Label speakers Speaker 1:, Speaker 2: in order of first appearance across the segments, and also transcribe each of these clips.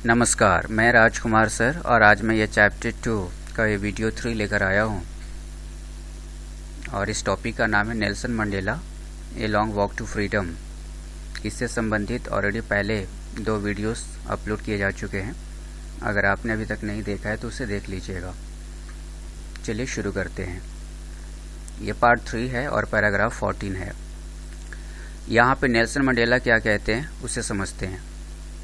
Speaker 1: नमस्कार, मैं राजकुमार सर और आज मैं ये चैप्टर 2 का ये वीडियो 3 लेकर आया हूँ और इस टॉपिक का नाम है Nelson Mandela a long walk to freedom. इससे संबंधित ऑलरेडी पहले 2 वीडियोस अपलोड किए जा चुके हैं। अगर आपने अभी तक नहीं देखा है तो उसे देख लीजिएगा। चलिए शुरू करते हैं। ये पार्ट 3 है और पैराग्राफ 14 है। यहाँ पे नेल्सन मंडेला क्या कहते हैं उसे समझते हैं।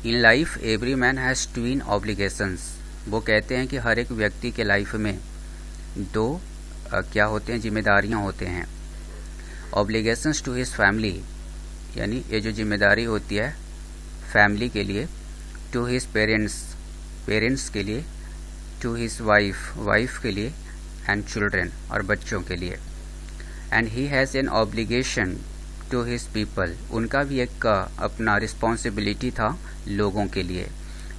Speaker 1: In life every man has twin obligations. वो कहते हैं कि हर एक व्यक्ति के लाइफ में 2 क्या होते हैं, जिम्मेदारियां होते हैं। ऑब्लिगेशंस टू हिज फैमिली, यानी ये जो जिम्मेदारी होती है फैमिली के लिए, टू हिज पेरेंट्स के लिए, टू हिज वाइफ के लिए, एंड चिल्ड्रन और बच्चों के लिए। And he has an obligation to his people, उनका भी एक अपना रिस्पॉन्सिबिलिटी था लोगों के लिए।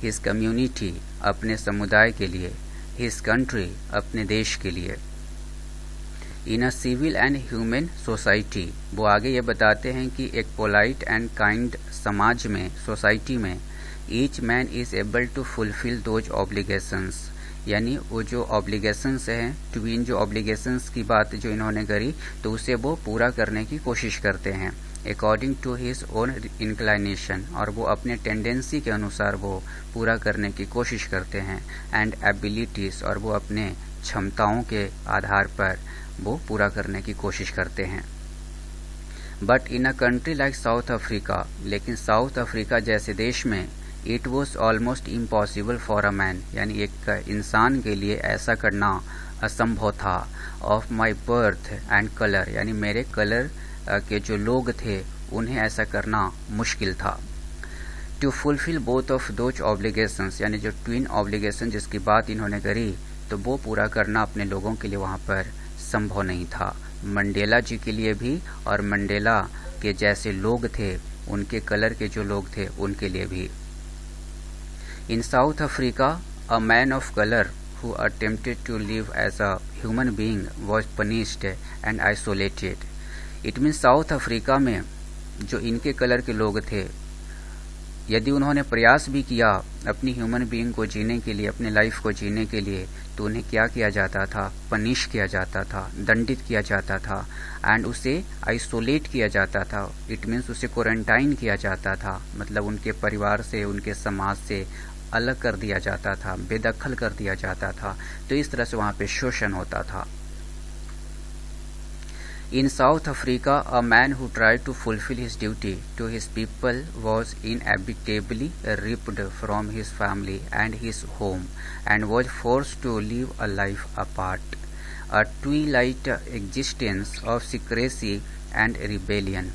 Speaker 1: हिज कम्युनिटी, अपने समुदाय के लिए। हिज कंट्री, अपने देश के लिए। In uh civil and human society, वो आगे ये बताते हैं कि एक पोलाइट एंड काइंड समाज में, सोसाइटी में, each man is able to fulfil those obligations, यानी वो जो ऑब्लिगेशंस हैं, ट्विन जो ऑब्लिगेशंस की बात जो इन्होंने करी, तो उसे वो पूरा करने की कोशिश करते हैं according to his own inclination, और वो अपने टेंडेंसी के अनुसार वो पूरा करने की कोशिश करते हैं। एंड एबिलिटीज, और वो अपने क्षमताओं के आधार पर वो पूरा करने की कोशिश करते हैं। But in a country like south Africa, लेकिन साउथ अफ्रीका जैसे देश में, it was almost impossible for a man, यानी एक इंसान के लिए ऐसा करना असंभव था। Of my birth and colour, यानी मेरे कलर के जो लोग थे उन्हें ऐसा करना मुश्किल था। To fulfil both of those obligations, यानी जो ट्विन ऑब्लिगेशन जिसकी बात इन्होंने करी, तो वो पूरा करना अपने लोगों के लिए वहाँ पर संभव नहीं था। मंडेला जी के लिए भी और मंडेला के जैसे लोग थे, उनके कलर के जो लोग थे उनके लिए भी। In South Africa, a man of color who attempted to live as a human being was punished and isolated. It means South Africa में जो इनके कलर के लोग थे, यदि उन्होंने प्रयास भी किया अपनी ह्यूमन बीइंग को जीने के लिए, अपने लाइफ को जीने के लिए, तो उन्हें क्या किया जाता था, पनिश किया जाता था, दंडित किया जाता था। एंड उसे आइसोलेट किया जाता था। इट मीन्स उसे क्वारंटाइन किया जाता था, मतलब उनके परिवार से, उनके समाज से अलग कर दिया जाता था, बेदखल कर दिया जाता था। तो इस तरह से वहाँ पे शोषण होता था। In South Africa, a man who tried to fulfil his duty to his people was inevitably ripped from his family and his home and was forced to live a life apart, a twilight existence of secrecy and rebellion.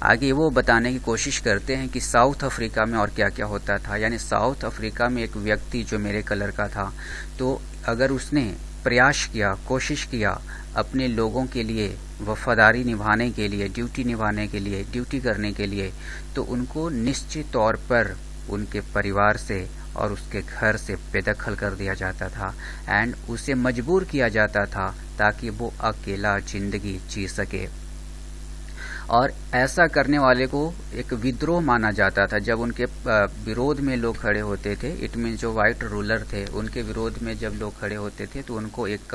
Speaker 1: आगे वो बताने की कोशिश करते हैं कि south Africa में और क्या क्या होता था। यानी साउथ अफ्रीका में एक व्यक्ति जो मेरे कलर का था, तो अगर उसने प्रयास किया, कोशिश किया अपने लोगों के लिए वफादारी निभाने के लिए, ड्यूटी निभाने के लिए, ड्यूटी करने के लिए, तो उनको निश्चित तौर पर उनके परिवार से और उसके घर से बेदखल कर दिया जाता था। एंड उसे मजबूर किया जाता था ताकि वो अकेला जिंदगी जी सके। और ऐसा करने वाले को एक विद्रोह माना जाता था। जब उनके विरोध में लोग खड़े होते थे, इट मीन जो वाइट रूलर थे, उनके विरोध में जब लोग खड़े होते थे तो उनको एक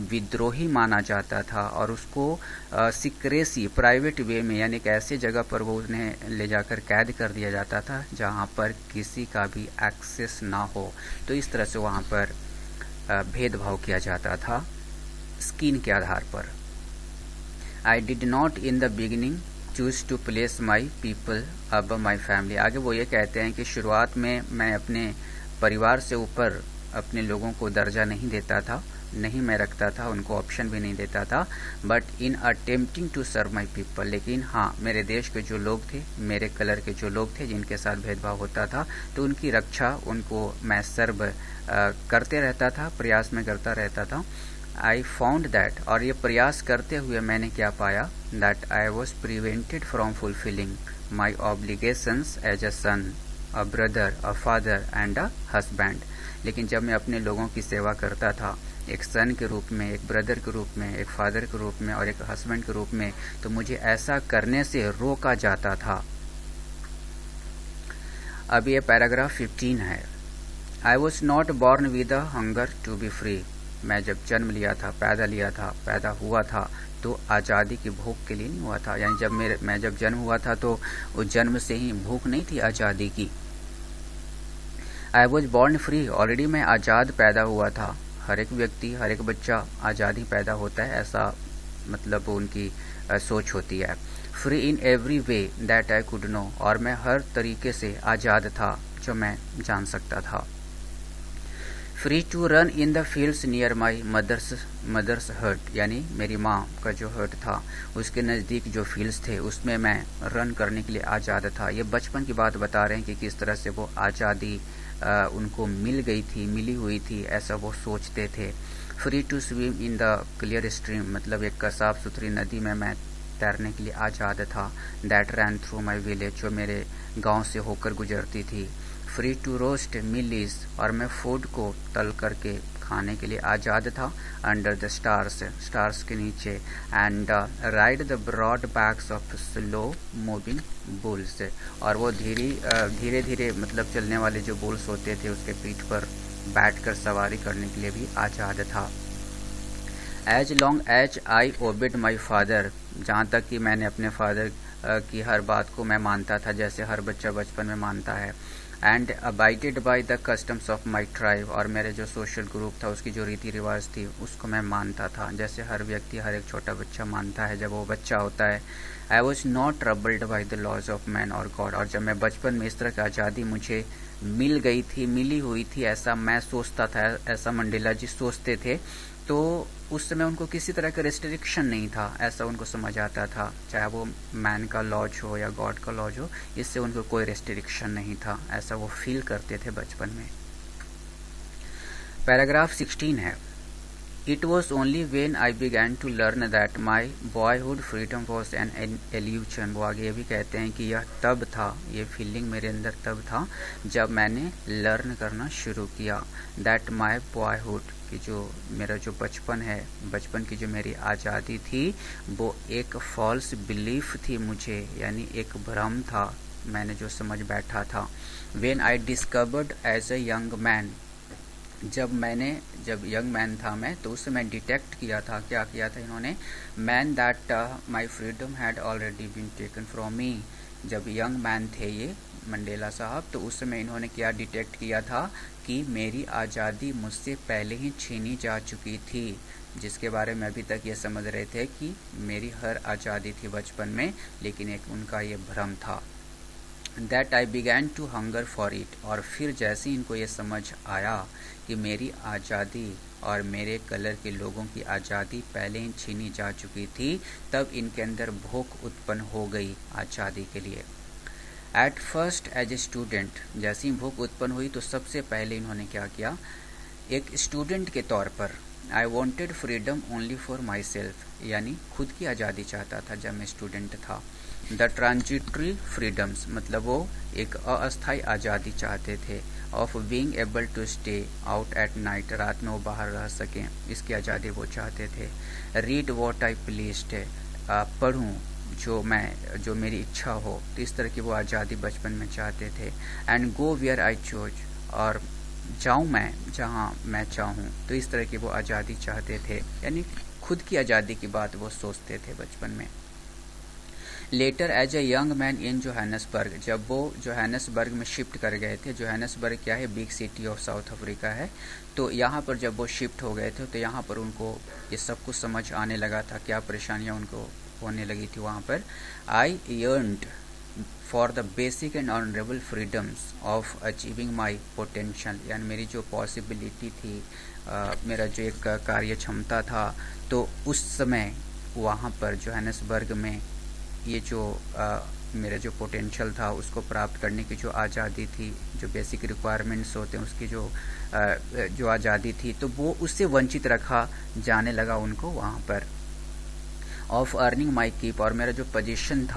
Speaker 1: विद्रोही माना जाता था और उसको सीक्रेसी, प्राइवेट वे में, यानी एक ऐसे जगह पर वो उन्हें ले जाकर कैद कर दिया जाता था जहां पर किसी का भी एक्सेस ना हो। तो इस तरह से वहां पर भेदभाव किया जाता था स्किन के आधार पर। I did not in the beginning choose to place my people above my family। आगे वो ये कहते हैं कि शुरुआत में मैं अपने परिवार से ऊपर अपने लोगों को दर्जा नहीं देता था, नहीं मैं रखता था, उनको ऑप्शन भी नहीं देता था। But in attempting to serve my people, लेकिन हाँ, मेरे देश के जो लोग थे, मेरे कलर के जो लोग थे जिनके साथ भेदभाव होता था, तो उनकी रक्षा, उनको मैं सर्व करते रहता था, प्रयास में करता रहता था। आई फाउंड दैट, और ये प्रयास करते हुए मैंने क्या पाया, that I was prevented from fulfilling my obligations as a son, a brother, a father and a husband. लेकिन जब मैं अपने लोगों की सेवा करता था, एक सन के रूप में, एक ब्रदर के रूप में, एक फादर के रूप में और एक हस्बैंड के रूप में, तो मुझे ऐसा करने से रोका जाता था। अब ये पैराग्राफ 15 है। I was not born with a hunger to be free. मैं जब जन्म लिया था, पैदा हुआ था तो आज़ादी की भूख के लिए नहीं हुआ था। यानी जब मैं जब जन्म हुआ था तो उस जन्म से ही भूख नहीं थी आज़ादी की। I was born free, already मैं आज़ाद पैदा हुआ था। हर एक व्यक्ति, हर एक बच्चा आज़ाद ही पैदा होता है, ऐसा मतलब उनकी सोच होती है। Free in every way that I could know, और मैं हर तरीके से आज़ाद था जो मैं जान सकता था। Free to run in the fields near my mother's hut, यानी मेरी माँ का जो हर्ट था उसके नज़दीक जो फील्ड्स थे उसमें मैं रन करने के लिए आज़ाद था। ये बचपन की बात बता रहे हैं कि किस तरह से वो आज़ादी उनको मिली हुई थी, ऐसा वो सोचते थे। Free to swim in the clear stream, मतलब एक साफ सुथरी नदी में मैं तैरने के लिए आज़ाद था। That ran through my village, जो मेरे गांव से होकर गुजरती थी। फ्री टू रोस्ट मिलीज, और मैं फूड को तल करके खाने के लिए आज़ाद था। अंडर द स्टार्स के नीचे। And ride the broad backs of slow moving bulls, और वो धीरे धीरे मतलब चलने वाले जो बुल्स होते थे उसके पीठ पर बैठकर सवारी करने के लिए भी आज़ाद था। As long as I obeyed my father, जहाँ तक कि मैंने अपने फादर की हर बात को मैं मानता था, जैसे हर बच्चा बचपन में मानता है। And abided by the customs of my tribe, और मेरे जो सोशल ग्रुप था उसकी जो रीति रिवाज थी उसको मैं मानता था, जैसे हर व्यक्ति, हर एक छोटा बच्चा मानता है जब वो बच्चा होता है। I was not troubled by the laws of man और गॉड, और जब मैं बचपन में इस तरह की आज़ादी मुझे मिली हुई थी, ऐसा मैं सोचता था, ऐसा मंडेला जी सोचते थे, तो उस समय उनको किसी तरह का रेस्ट्रिक्शन नहीं था, ऐसा उनको समझ आता था। चाहे वो मैन का लॉज हो या गॉड का लॉज हो, इससे उनको कोई रेस्ट्रिक्शन नहीं था, ऐसा वो फील करते थे बचपन में। पैराग्राफ 16 है। It was only when I began to learn that my boyhood freedom was an illusion. वो आगे ये भी कहते हैं कि यह तब था, ये फीलिंग मेरे अंदर तब था जब मैंने लर्न करना शुरू किया। दैट माई बॉयहुड, कि जो मेरा जो बचपन है, बचपन की जो मेरी आज़ादी थी वो एक फॉल्स बिलीफ थी मुझे, यानी एक भ्रम था, मैंने जो समझ बैठा था। When I discovered as a young man, जब यंग मैन था मैं, तो उस समय डिटेक्ट किया था, क्या किया था इन्होंने, man that my freedom had already been taken from me. जब यंग मैन थे ये मंडेला साहब, तो उस समय इन्होंने क्या डिटेक्ट किया था कि मेरी आज़ादी मुझसे पहले ही छीनी जा चुकी थी, जिसके बारे में अभी तक ये समझ रहे थे कि मेरी हर आज़ादी थी बचपन में, लेकिन एक उनका ये भ्रम था। That I began to hunger for it, और फिर जैसे ही इनको ये समझ आया कि मेरी आज़ादी और मेरे कलर के लोगों की आज़ादी पहले ही छीनी जा चुकी थी, तब इनके अंदर भूख उत्पन्न हो गई आज़ादी के लिए। At first as a student, जैसे ही भूख उत्पन्न हुई तो सबसे पहले इन्होंने क्या किया, एक स्टूडेंट के तौर पर, I wanted freedom only for my self, यानी खुद की आज़ादी चाहता था जब मैं स्टूडेंट था। द ट्रांजिटरी फ्रीडम्स, मतलब वो एक अस्थायी आज़ादी चाहते थे। Of being able to stay out at night, रात में वो बाहर रह सकें, इसकी आज़ादी वो चाहते थे। रीड वॉट आई प्लीज्ड, पढ़ूँ जो मेरी इच्छा हो, तो इस तरह की वो आज़ादी बचपन में चाहते थे। And go where I choose, और जाऊँ मैं जहाँ मैं चाहूँ, तो इस तरह की वो आज़ादी चाहते थे, यानी खुद की आज़ादी की बात वो सोचते थे बचपन में। Later as a young man in Johannesburg, जब वो जोहान्सबर्ग में शिफ्ट कर गए थे, जोहान्सबर्ग क्या है, big city of south Africa है, तो यहाँ पर जब वो शिफ्ट हो गए थे तो यहाँ पर उनको ये सब कुछ समझ आने लगा था, क्या परेशानियाँ उनको होने लगी थी वहाँ पर। I yearned for the basic and honourable freedoms of achieving my potential, यानी मेरी जो पॉसिबिलिटी थी, मेरा जो एक कार्य क्षमता था, तो उस समय वहाँ पर जोहान्सबर्ग में ये जो मेरा जो पोटेंशियल था उसको प्राप्त करने की जो आज़ादी थी, जो बेसिक रिक्वायरमेंट्स होते हैं उसकी जो आज़ादी थी, तो वो उससे वंचित रखा जाने लगा उनको वहाँ पर। ऑफ अर्निंग माई कीप, और मेरा जो पोजीशन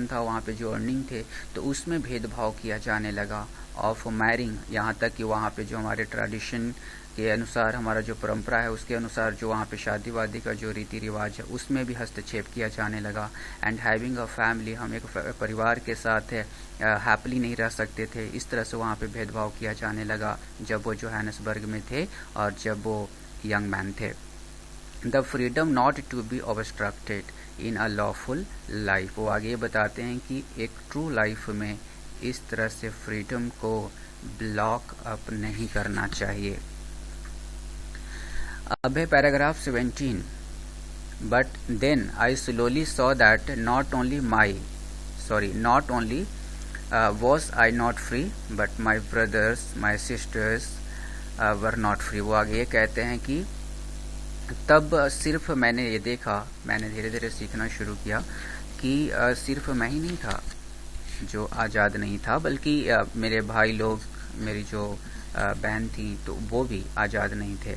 Speaker 1: था वहाँ पे जो अर्निंग थे, तो उसमें भेदभाव किया जाने लगा। ऑफ मैरिंग, यहाँ तक कि वहाँ पे जो हमारे ट्रेडिशन के अनुसार, हमारा जो परंपरा है उसके अनुसार जो वहाँ पे शादी वादी का जो रीति रिवाज है उसमें भी हस्तक्षेप किया जाने लगा। एंड हैविंग अ फैमिली, हम एक परिवार के साथ हैप्पीली नहीं रह सकते थे, इस तरह से वहाँ पे भेदभाव किया जाने लगा जब वो जोहानिसबर्ग में थे और जब वो यंग मैन थे। The freedom not to be obstructed in a lawful life, वो आगे बताते हैं कि एक ट्रू लाइफ में इस तरह से फ्रीडम को ब्लॉक अप नहीं करना चाहिए। अब है paragraph 17। But then I slowly saw that not only was I not free but my brothers my sisters were not free. वो आगे ये कहते हैं कि तब सिर्फ मैंने ये देखा, मैंने धीरे धीरे सीखना शुरू किया कि सिर्फ मैं ही नहीं था जो आज़ाद नहीं था, बल्कि मेरे भाई लोग, मेरी जो बहन थी, तो वो भी आज़ाद नहीं थे।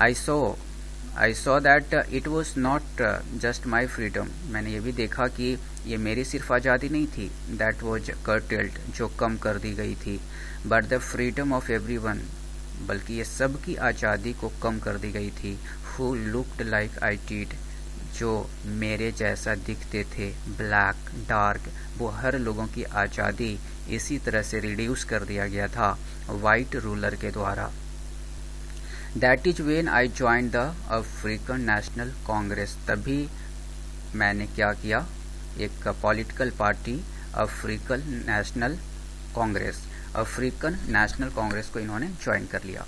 Speaker 1: I saw that it was not just my freedom, मैंने ये भी देखा कि ये मेरी सिर्फ आज़ादी नहीं थी, दैट वॉज कर्टेल्ड, जो कम कर दी गई थी, but the freedom of everyone, बल्कि ये सब की आज़ादी को कम कर दी गई थी, who looked like I did, जो मेरे जैसा दिखते थे, ब्लैक डार्क, वो हर लोगों की आज़ादी इसी तरह से रिड्यूस कर दिया गया था वाइट रूलर के द्वारा। That is when I join the African national Congress, तभी मैंने क्या किया, एक political party African national Congress, African national Congress को इन्होंने ज्वाइन कर लिया।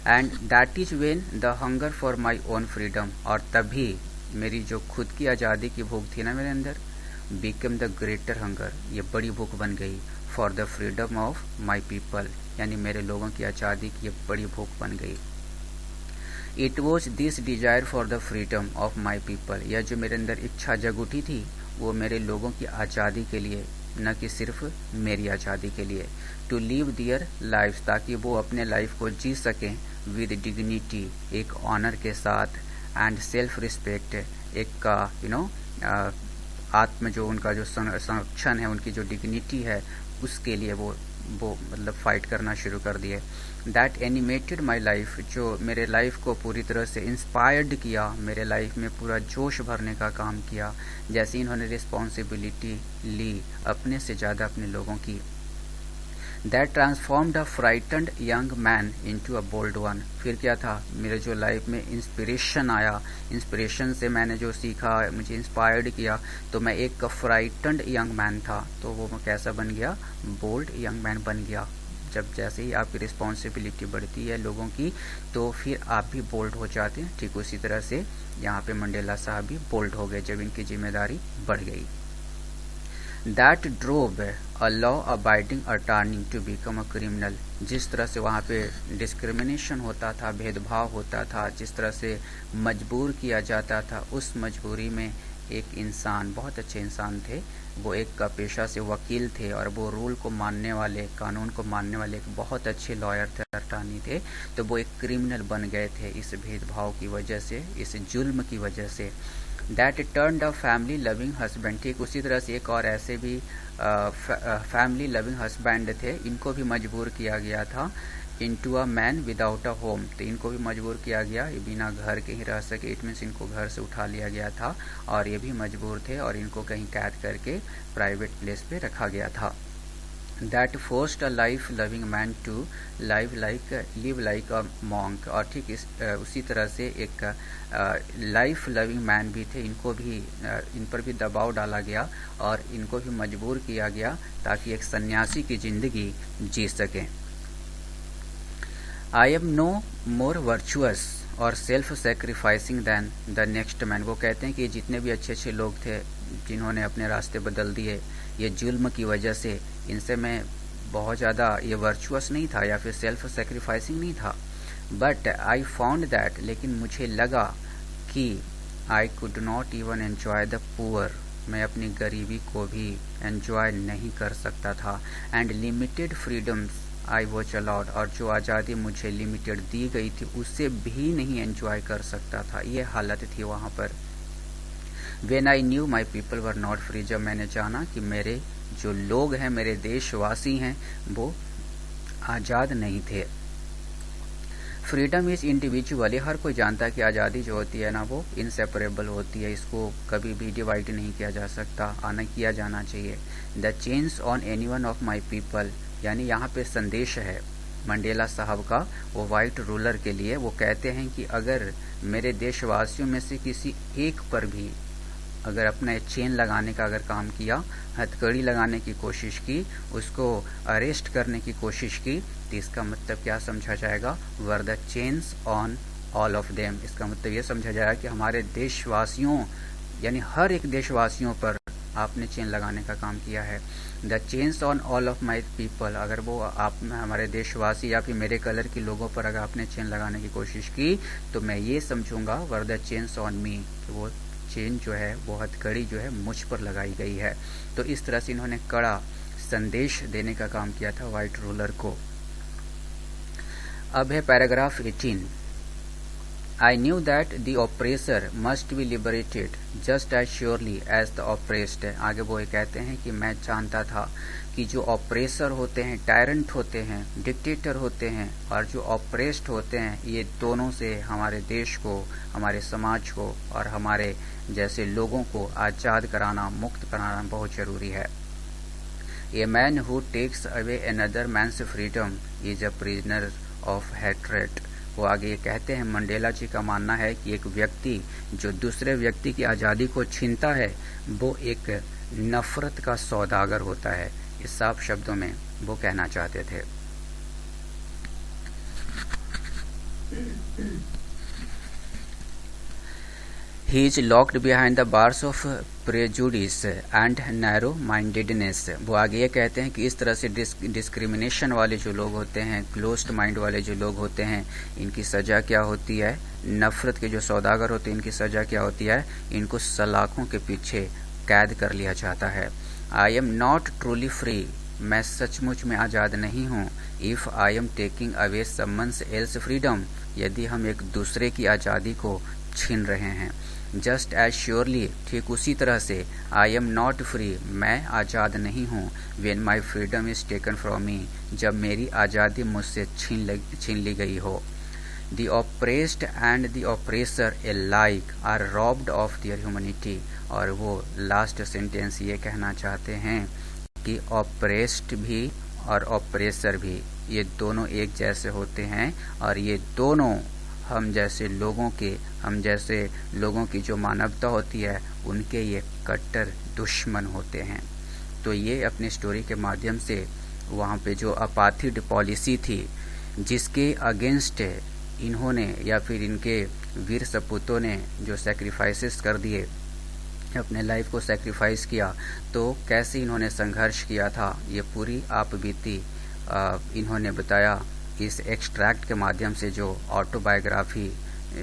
Speaker 1: And that is when the hunger for my own freedom, और तभी मेरी जो खुद की आज़ादी की भूख थी ना मेरे अंदर, बिकम द ग्रेटर हंगर, ये बड़ी भूख बन गई, for the freedom of my people, यानी मेरे लोगों की आज़ादी की ये बड़ी भूख बन गई। It was this desire for the freedom of my people, यह जो मेरे अंदर इच्छा जग उठी थी वो मेरे लोगों की आज़ादी के लिए, न कि सिर्फ मेरी आज़ादी के लिए। टू लिव दियर लाइफ, ताकि वो अपने लाइफ को जी सकें विद डिग्निटी, एक ऑनर के साथ, एंड सेल्फ रिस्पेक्ट, एक आत्म जो उनका जो संरक्षण है, उनकी जो डिग्निटी है, उसके लिए वो मतलब फाइट करना शुरू कर दिए। दैट एनिमेटेड माई लाइफ, जो मेरे लाइफ को पूरी तरह से इंस्पायर्ड किया, मेरे लाइफ में पूरा जोश भरने का काम किया, जैसे इन्होंने रिस्पॉन्सिबिलिटी ली अपने से ज़्यादा अपने लोगों की। That transformed a frightened young man into a bold one, फिर क्या था, मेरे जो लाइफ में इंस्पिरेशन आया, इंस्पिरेशन से मैंने जो सीखा, मुझे इंस्पायर्ड किया, तो मैं एक फ्राइटन्ड यंग मैन था, तो वो कैसा बन गया, बोल्ड यंग मैन बन गया। जब जैसे ही आपकी रिस्पॉन्सिबिलिटी बढ़ती है लोगों की, तो फिर आप भी बोल्ड हो जाते हैं। ठीक उसी तरह से यहाँ पे मंडेला साहब भी बोल्ड हो गए जब इनकी जिम्मेदारी बढ़ गई। That drove a law abiding attorney to become a criminal, जिस तरह से वहाँ पे डिस्क्रिमिनेशन होता था, भेदभाव होता था, जिस तरह से मजबूर किया जाता था, उस मजबूरी में एक इंसान, बहुत अच्छे इंसान थे, वो एक पेशा से वकील थे और वो रूल को मानने वाले, कानून को मानने वाले एक बहुत अच्छे लॉयर थे, अटॉर्नी थे, तो वो एक क्रिमिनल बन गए थे इस भेदभाव की वजह से, इस जुल्म की वजह से। That turned a family loving husband, ठीक उसी तरह से एक और ऐसे भी फैमिली लविंग हस्बैंड थे, इनको भी मजबूर किया गया था into a man without a home, तो इनको भी मजबूर किया गया, ये बिना घर के ही रह सके, इट मीन्स इनको घर से उठा लिया गया था और ये भी मजबूर थे और इनको कहीं कैद करके प्राइवेट प्लेस पे रखा गया था। That forced a life loving man to live like a monk, और ठीक उसी तरह से एक लाइफ लविंग मैन भी थे, इनको भी इन पर भी दबाव डाला गया और इनको भी मजबूर किया गया ताकि एक सन्यासी की जिंदगी जी सकें। I am no more virtuous और self sacrificing than the next man, वो कहते हैं कि जितने भी अच्छे अच्छे लोग थे जिन्होंने अपने रास्ते बदल दिए ये जुल्म की वजह से, इनसे मैं बहुत ज़्यादा ये वर्चुअस नहीं था या फिर सेल्फ सेक्रीफाइसिंग नहीं था। बट आई फाउंड दैट, लेकिन मुझे लगा कि I could not even enjoy the poor, मैं अपनी गरीबी को भी एन्जॉय नहीं कर सकता था। And limited freedoms I was allowed, और जो आज़ादी मुझे लिमिटेड दी गई थी उससे भी नहीं एंजॉय कर सकता था, ये हालत थी वहाँ पर। When I knew my people were not free, जब मैंने जाना कि मेरे जो लोग हैं, मेरे देशवासी हैं, वो आज़ाद नहीं थे। फ्रीडम इज इंडिविजुअल, हर कोई जानता है कि आज़ादी जो होती है ना वो इनसेपरेबल होती है, इसको कभी भी डिवाइड नहीं किया जा सकता, आना किया जाना चाहिए। The change on any one of my people, यानी यहाँ पे संदेश है मंडेला साहब का वो वाइट रूलर के लिए। वो कहते हैं कि अगर मेरे देशवासियों में से किसी एक पर भी अगर अपना चेन लगाने का अगर काम किया, हथकड़ी लगाने की कोशिश की, उसको अरेस्ट करने की कोशिश की, तो इसका मतलब क्या समझा जाएगा, वर the chains on all of them. इसका मतलब ये समझा जाएगा कि हमारे देशवासियों यानी हर एक देशवासियों पर आपने चेन लगाने का काम किया है। The chains on all of my people, अगर वो आप हमारे देशवासी या फिर मेरे कलर के लोगों पर अगर आपने चेन लगाने की कोशिश की तो मैं ये समझूंगा were the chains on me, कि वो चेन जो है वो हथकड़ी जो है मुझ पर लगाई गई है। तो इस तरह से इन्होंने कड़ा संदेश देने का काम किया था वाइट रूलर को। अब है paragraph 18। I knew that the oppressor must be liberated just as surely as the oppressed। आगे वो ये कहते हैं कि मैं जानता था कि जो ऑपरेसर होते हैं, टायरेंट होते हैं, डिक्टेटर होते हैं, और जो ऑपरेस्ड होते हैं, ये दोनों से हमारे देश को, हमारे समाज को और हमारे जैसे लोगों को आज़ाद कराना, मुक्त कराना बहुत ज़रूरी है। A man who takes away another man's freedom is a prisoner of hatred। वो आगे ये कहते हैं, मंडेला जी का मानना है कि एक व्यक्ति जो दूसरे व्यक्ति की आज़ादी को छीनता है वो एक नफरत का सौदागर होता है। इस साफ शब्दों में वो कहना चाहते थे। He is locked behind the bars of prejudice and narrow mindedness। वो आगे ये कहते हैं कि इस तरह से डिस्क्रिमिनेशन वाले जो लोग होते हैं, क्लोज्ड माइंड वाले जो लोग होते हैं, इनकी सज़ा क्या होती है, नफ़रत के जो सौदागर होते हैं इनकी सज़ा क्या होती है, इनको सलाखों के पीछे कैद कर लिया जाता है। I am not truly free, मैं सचमुच में आज़ाद नहीं हूँ। If I am taking away someone's else freedom, यदि हम एक दूसरे की आज़ादी को छीन रहे हैं। जस्ट एज श्योरली, ठीक उसी तरह से, आई एम नॉट फ्री, मैं आज़ाद नहीं हूँ। When my freedom is taken from me, जब मेरी आज़ादी मुझसे छीन ली गई हो। The oppressed and the oppressor alike are robbed of their humanity. और वो लास्ट सेंटेंस ये कहना चाहते हैं कि ऑपरेस्ड भी और ऑपरेसर भी ये दोनों एक जैसे होते हैं, और ये दोनों हम जैसे लोगों की जो मानवता होती है उनके ये कट्टर दुश्मन होते हैं। तो ये अपनी स्टोरी के माध्यम से वहाँ पे जो अपाथिड पॉलिसी थी जिसके अगेंस्ट इन्होंने या फिर इनके वीर सपूतों ने जो सैक्रिफाइसेस कर दिए, अपने लाइफ को सैक्रिफाइस किया, तो कैसे इन्होंने संघर्ष किया था, ये पूरी आप बीती इन्होंने बताया इस एक्सट्रैक्ट के माध्यम से। जो ऑटोबायोग्राफी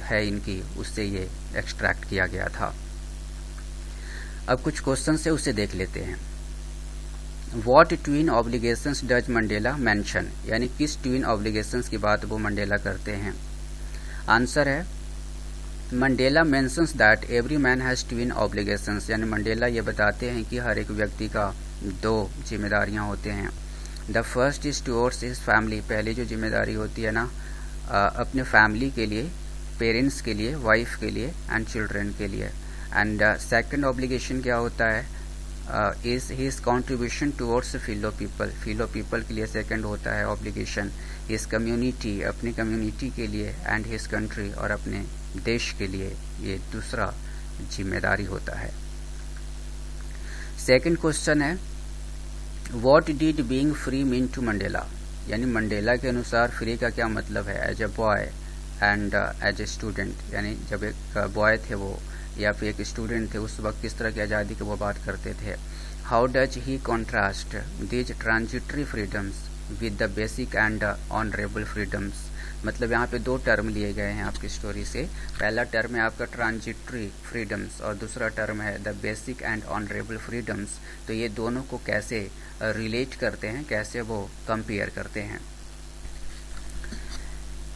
Speaker 1: है इनकी, उससे ये एक्सट्रैक्ट किया गया था। अब कुछ क्वेश्चन से उसे देख लेते हैं। What twin obligations does Mandela mention, यानी किस ट्विन ऑब्लिगेशंस की बात वो मंडेला करते हैं। आंसर है Mandela mentions that every man has twin obligations, यानी मंडेला ये बताते हैं कि हर एक व्यक्ति का दो जिम्मेदारियां होते हैं। The first is towards his family, पहली जो जिम्मेदारी होती है ना अपने फैमिली के लिए, पेरेंट्स के लिए, वाइफ के लिए एंड चिल्ड्रन के लिए। एंड सेकंड ऑब्लिगेशन क्या होता है, is his contribution towards fellow people, fellow people के लिए सेकंड होता है ऑब्लिगेशन। हिज कम्युनिटी, अपनी कम्युनिटी के लिए, एंड हिज कंट्री, और अपने देश के लिए ये दूसरा जिम्मेदारी होता है। सेकंड क्वेश्चन है what did being free mean to Mandela, यानी मंडेला के अनुसार फ्री का क्या मतलब है as a boy and as a student, यानी जब एक बॉय थे वो या फिर एक स्टूडेंट थे उस वक्त किस तरह की आज़ादी की वो बात करते थे। How does he contrast these transitory freedoms with the basic and honourable freedoms, मतलब यहाँ पे दो टर्म लिए गए हैं आपकी स्टोरी से। पहला टर्म है आपका ट्रांजिटरी फ्रीडम्स और दूसरा टर्म है the basic and honourable freedoms. तो ये दोनों को कैसे रिलेट करते हैं, कैसे वो कंपेयर करते हैं।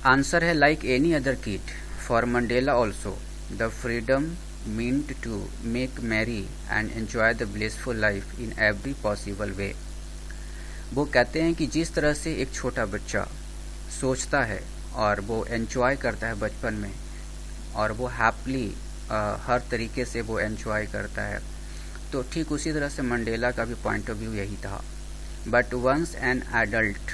Speaker 1: आंसर है like any other kid for Mandela also the freedom meant to make merry and enjoy the blissful life in every possible way. वो कहते हैं कि जिस तरह से एक छोटा बच्चा सोचता है और वो एंजॉय करता है बचपन में, और वो हैप्पली हर तरीके से वो एंजॉय करता है। तो ठीक उसी तरह से मंडेला का भी पॉइंट ऑफ व्यू यही था। But once an adult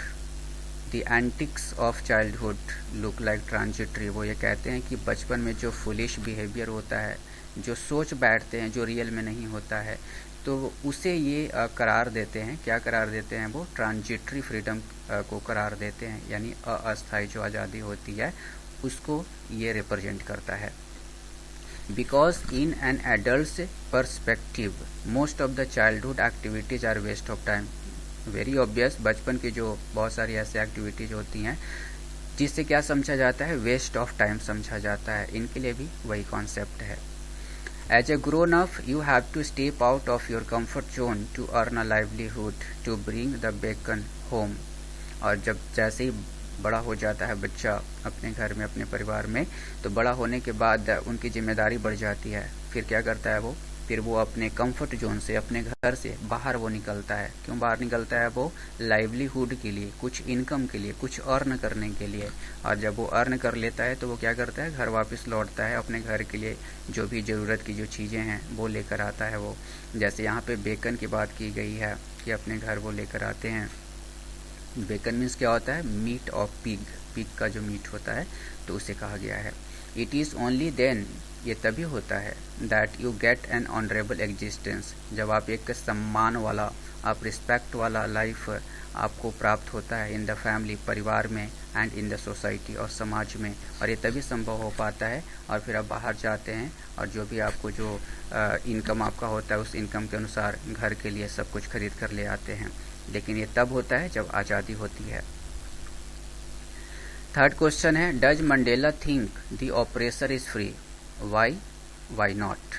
Speaker 1: the antics of childhood look like transitory. वो ये कहते हैं कि बचपन में जो फुलिश बिहेवियर होता है, जो सोच बैठते हैं जो रियल में नहीं होता है, तो उसे ये करार देते हैं, क्या करार देते हैं वो, ट्रांजिटरी फ्रीडम को करार देते हैं, यानी अस्थायी जो आज़ादी होती है उसको ये रिप्रेजेंट करता है। Because in an adult perspective most of the childhood activities are waste of time. Very obvious, बचपन की जो बहुत सारी ऐसी एक्टिविटीज होती हैं जिससे क्या समझा जाता है, वेस्ट ऑफ टाइम समझा जाता है। इनके लिए भी वही कॉन्सेप्ट है। As a grown up, you have to step out of your comfort zone to earn a livelihood, to bring the bacon home. और जब जैसे ही बड़ा हो जाता है बच्चा अपने घर में, अपने परिवार में, तो बड़ा होने के बाद उनकी जिम्मेदारी बढ़ जाती है। फिर क्या करता है वो, फिर वो अपने कंफर्ट जोन से, अपने घर से बाहर वो निकलता है। क्यों बाहर निकलता है वो, लाइवलीहुड के लिए, कुछ इनकम के लिए, कुछ अर्न करने के लिए। और जब वो अर्न कर लेता है तो वो क्या करता है, घर वापस लौटता है, अपने घर के लिए जो भी ज़रूरत की जो चीज़ें हैं वो लेकर आता है वो। जैसे यहाँ पे बेकन की बात की गई है कि अपने घर वो लेकर आते हैं। बेकन मीन्स क्या होता है, मीट ऑफ पिग, पिग का जो मीट होता है, तो उसे कहा गया है। इट इज़ ओनली देन, ये तभी होता है, that you get an honourable existence, जब आप एक सम्मान वाला, आप रिस्पेक्ट वाला लाइफ आपको प्राप्त होता है इन द फैमिली, परिवार में, एंड इन द सोसाइटी, और समाज में। और ये तभी संभव हो पाता है। और फिर आप बाहर जाते हैं और जो भी आपको जो इनकम आपका होता है उस इनकम के अनुसार घर के लिए सब कुछ खरीद कर ले आते हैं। लेकिन ये तब होता है जब आज़ादी होती है। थर्ड क्वेश्चन है, does Mandela think the oppressor is free, why not.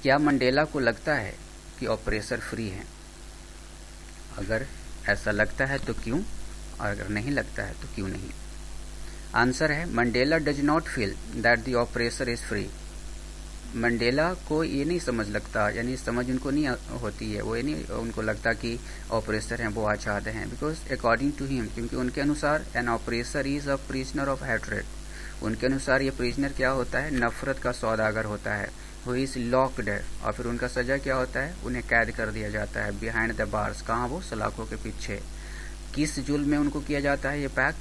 Speaker 1: क्या मंडेला को लगता है कि ऑपरेसर फ्री है? अगर ऐसा लगता है तो क्यों, और अगर नहीं लगता है तो क्यों नहीं? आंसर है, Mandela does not feel that the oppressor is free. Mandela को ये नहीं समझ लगता, यानी समझ उनको नहीं होती है, वो ये नहीं उनको लगता कि ऑपरेसर हैं वो आज़ाद हैं। बिकॉज अकॉर्डिंग टू हिम, क्योंकि उनके अनुसार an oppressor is a prisoner of hatred. उनके अनुसार ये प्रिजनर क्या होता है, नफरत का सौदागर होता है। वो इज लॉक्ड, और फिर उनका सजा क्या होता है, उन्हें कैद कर दिया जाता है बिहाइंड द बार्स। कहाँ वो, सलाखों के पीछे। किस जुल्म में उनको किया जाता है ये पैक,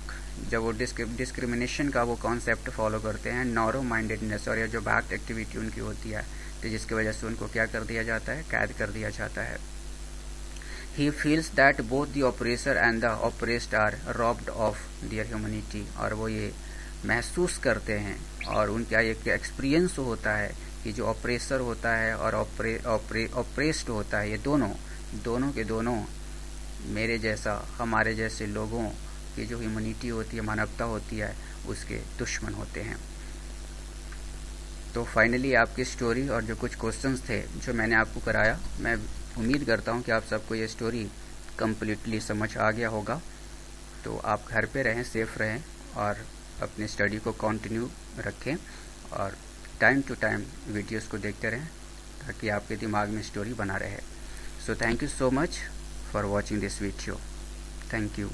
Speaker 1: जब वो डिस्क्रिमिनेशन का वो कॉन्सेप्ट फॉलो करते हैं, नॉरो माइंडेडनेस, और ये जो बैक्ट एक्टिविटी उनकी होती है, तो जिसकी वजह से उनको क्या कर दिया जाता है, कैद कर दिया जाता है। He feels that both the oppressor and the oppressed are robbed of their humanity. और वो ये महसूस करते हैं और उनका एक एक्सपीरियंस होता है कि जो ऑपरेसर होता है और ऑपरेस्ड होता है, ये दोनों के दोनों मेरे जैसा, हमारे जैसे लोगों की जो ह्यूमैनिटी होती है, मानवता होती है, उसके दुश्मन होते हैं। तो फाइनली आपकी स्टोरी और जो कुछ क्वेश्चंस थे जो मैंने आपको कराया, मैं उम्मीद करता हूँ कि आप सबको ये स्टोरी कम्प्लीटली समझ आ गया होगा। तो आप घर पे रहें, सेफ रहें, और अपनी स्टडी को कंटिन्यू रखें, और टाइम टू टाइम वीडियोस को देखते रहें ताकि आपके दिमाग में स्टोरी बना रहे। So thank you so much for watching this video. Thank you.